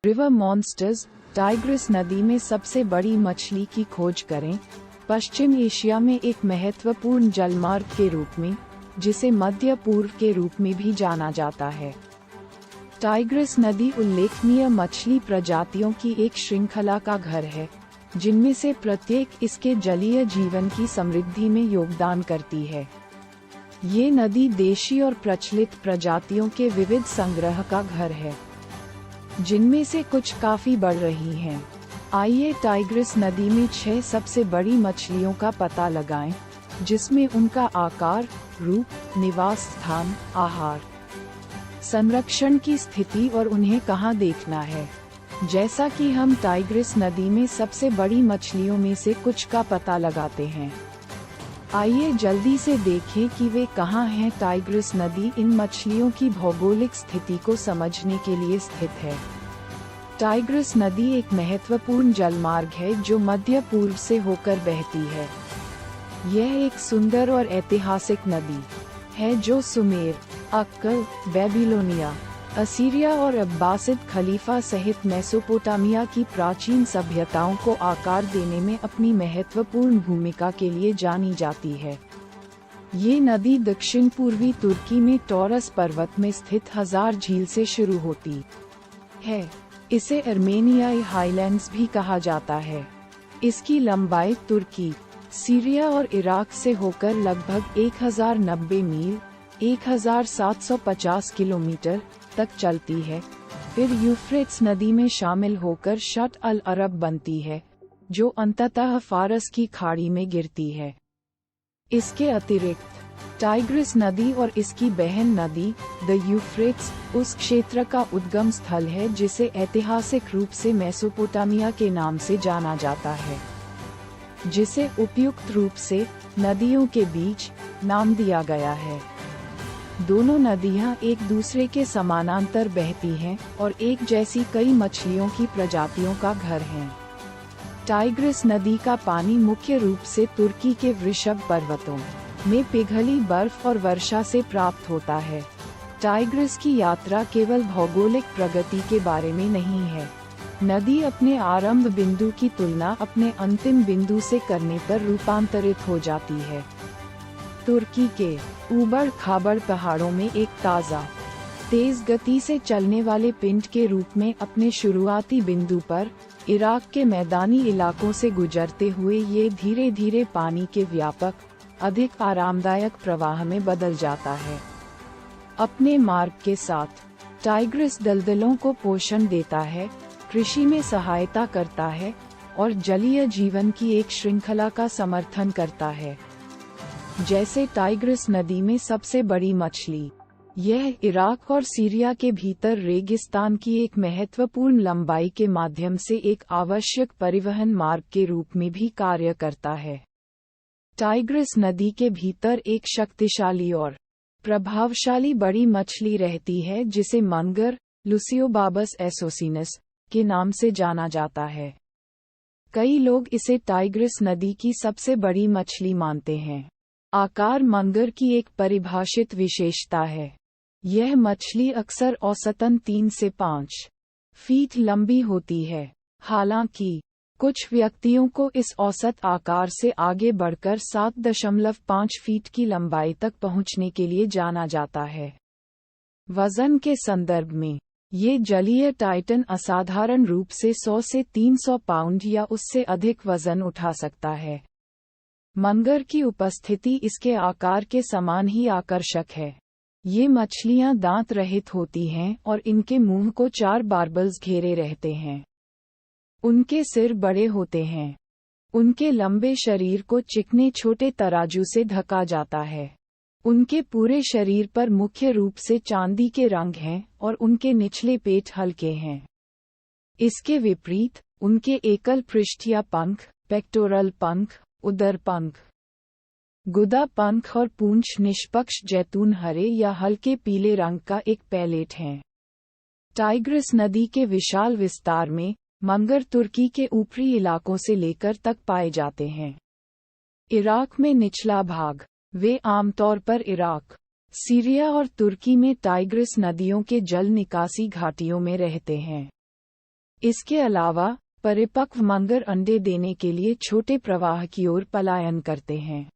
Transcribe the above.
River monsters, Tigris नदी में सबसे बड़ी मछली की खोज करें। पश्चिम एशिया में एक महत्वपूर्ण जलमार्ग के रूप में, जिसे मध्य पूर्व के रूप में भी जाना जाता है। टाइग्रिस नदी उल्लेखनीय मछली प्रजातियों की एक श्रृंखला का घर है, जिनमें से प्रत्येक इसके जलीय जीवन की समृद्धि में योगदान करती है। ये नदी देशी और प्रचलित प्रजातियों के विविध संग्रह का घर है, जिनमें से कुछ काफी बढ़ रही हैं। आइए टाइग्रिस नदी में 6 सबसे बड़ी मछलियों का पता लगाएं, जिसमें उनका आकार, रूप, निवास स्थान, आहार, संरक्षण की स्थिति और उन्हें कहां देखना है। जैसा कि हम टाइग्रिस नदी में सबसे बड़ी मछलियों में से कुछ का पता लगाते हैं, आइए जल्दी से देखें कि वे कहां हैं। टाइग्रिस नदी इन मछलियों की भौगोलिक स्थिति को समझने के लिए स्थित है। टाइग्रिस नदी एक महत्वपूर्ण जलमार्ग है जो मध्य पूर्व से होकर बहती है। यह एक सुंदर और ऐतिहासिक नदी है जो सुमेर, अक्कल, बेबीलोनिया, असीरिया और अब्बासिद खलीफा सहित मेसोपोटामिया की प्राचीन सभ्यताओं को आकार देने में अपनी महत्वपूर्ण भूमिका के लिए जानी जाती है। ये नदी दक्षिण पूर्वी तुर्की में टॉरस पर्वत में स्थित हजार झील से शुरू होती है। इसे अर्मेनियाई हाईलैंड्स भी कहा जाता है। इसकी लंबाई तुर्की, सीरिया और इराक से होकर लगभग 1090 मील 1750 किलोमीटर तक चलती है, फिर यूफ्रेट्स नदी में शामिल होकर शट अल अरब बनती है, जो अंततः फारस की खाड़ी में गिरती है। इसके अतिरिक्त टाइग्रिस नदी और इसकी बहन नदी द यूफ्रेट्स उस क्षेत्र का उद्गम स्थल है जिसे ऐतिहासिक रूप से मेसोपोटामिया के नाम से जाना जाता है, जिसे उपयुक्त रूप से नदियों के बीच नाम दिया गया है। दोनों नदियां एक दूसरे के समानांतर बहती हैं और एक जैसी कई मछलियों की प्रजातियों का घर हैं। टाइग्रिस नदी का पानी मुख्य रूप से तुर्की के वृषभ पर्वतों में पिघली बर्फ और वर्षा से प्राप्त होता है। टाइग्रिस की यात्रा केवल भौगोलिक प्रगति के बारे में नहीं है। नदी अपने आरंभ बिंदु की तुलना अपने अंतिम बिंदु से करने पर रूपांतरित हो जाती है। तुर्की के ऊबड़-खाबड़ पहाड़ों में एक ताज़ा, तेज गति से चलने वाले पिंड के रूप में अपने शुरुआती बिंदु पर इराक के मैदानी इलाकों से गुजरते हुए ये धीरे धीरे पानी के व्यापक, अधिक आरामदायक प्रवाह में बदल जाता है। अपने मार्ग के साथ टाइग्रिस दलदलों को पोषण देता है, कृषि में सहायता करता है और जलीय जीवन की एक श्रृंखला का समर्थन करता है। जैसे टाइग्रिस नदी में सबसे बड़ी मछली, यह इराक और सीरिया के भीतर रेगिस्तान की एक महत्वपूर्ण लंबाई के माध्यम से एक आवश्यक परिवहन मार्ग के रूप में भी कार्य करता है। टाइग्रिस नदी के भीतर एक शक्तिशाली और प्रभावशाली बड़ी मछली रहती है जिसे मनगर, लुसियोबाबस एसोसिनस के नाम से जाना जाता है। कई लोग इसे टाइग्रिस नदी की सबसे बड़ी मछली मानते हैं। आकार मनगर की एक परिभाषित विशेषता है। यह मछली अक्सर औसतन 3 से 5 फीट लंबी होती है। हालांकि कुछ व्यक्तियों को इस औसत आकार से आगे बढ़कर 7.5 फीट की लंबाई तक पहुंचने के लिए जाना जाता है। वजन के संदर्भ में ये जलीय टाइटन असाधारण रूप से 100 से 300 पाउंड या उससे अधिक वजन उठा सकता है। मनगर की उपस्थिति इसके आकार के समान ही आकर्षक है। ये मछलियां दांत रहित होती हैं और इनके मुंह को 4 बार्बल्स घेरे रहते हैं। उनके सिर बड़े होते हैं। उनके लंबे शरीर को चिकने छोटे तराजू से ढका जाता है। उनके पूरे शरीर पर मुख्य रूप से चांदी के रंग हैं और उनके निचले पेट हल्के हैं। इसके विपरीत उनके एकल पृष्ठ या पंख, पेक्टोरल पंख, उदर पंख, गुदा पंख और पूंछ निष्पक्ष जैतून हरे या हल्के पीले रंग का एक पैलेट है। टाइग्रिस नदी के विशाल विस्तार में मनगर तुर्की के ऊपरी इलाकों से लेकर तक पाए जाते हैं। इराक में निचला भाग, वे आमतौर पर इराक, सीरिया और तुर्की में टाइग्रिस नदियों के जल निकासी घाटियों में रहते हैं। इसके अलावा परिपक्व मगर अंडे देने के लिए छोटे प्रवाह की ओर पलायन करते हैं।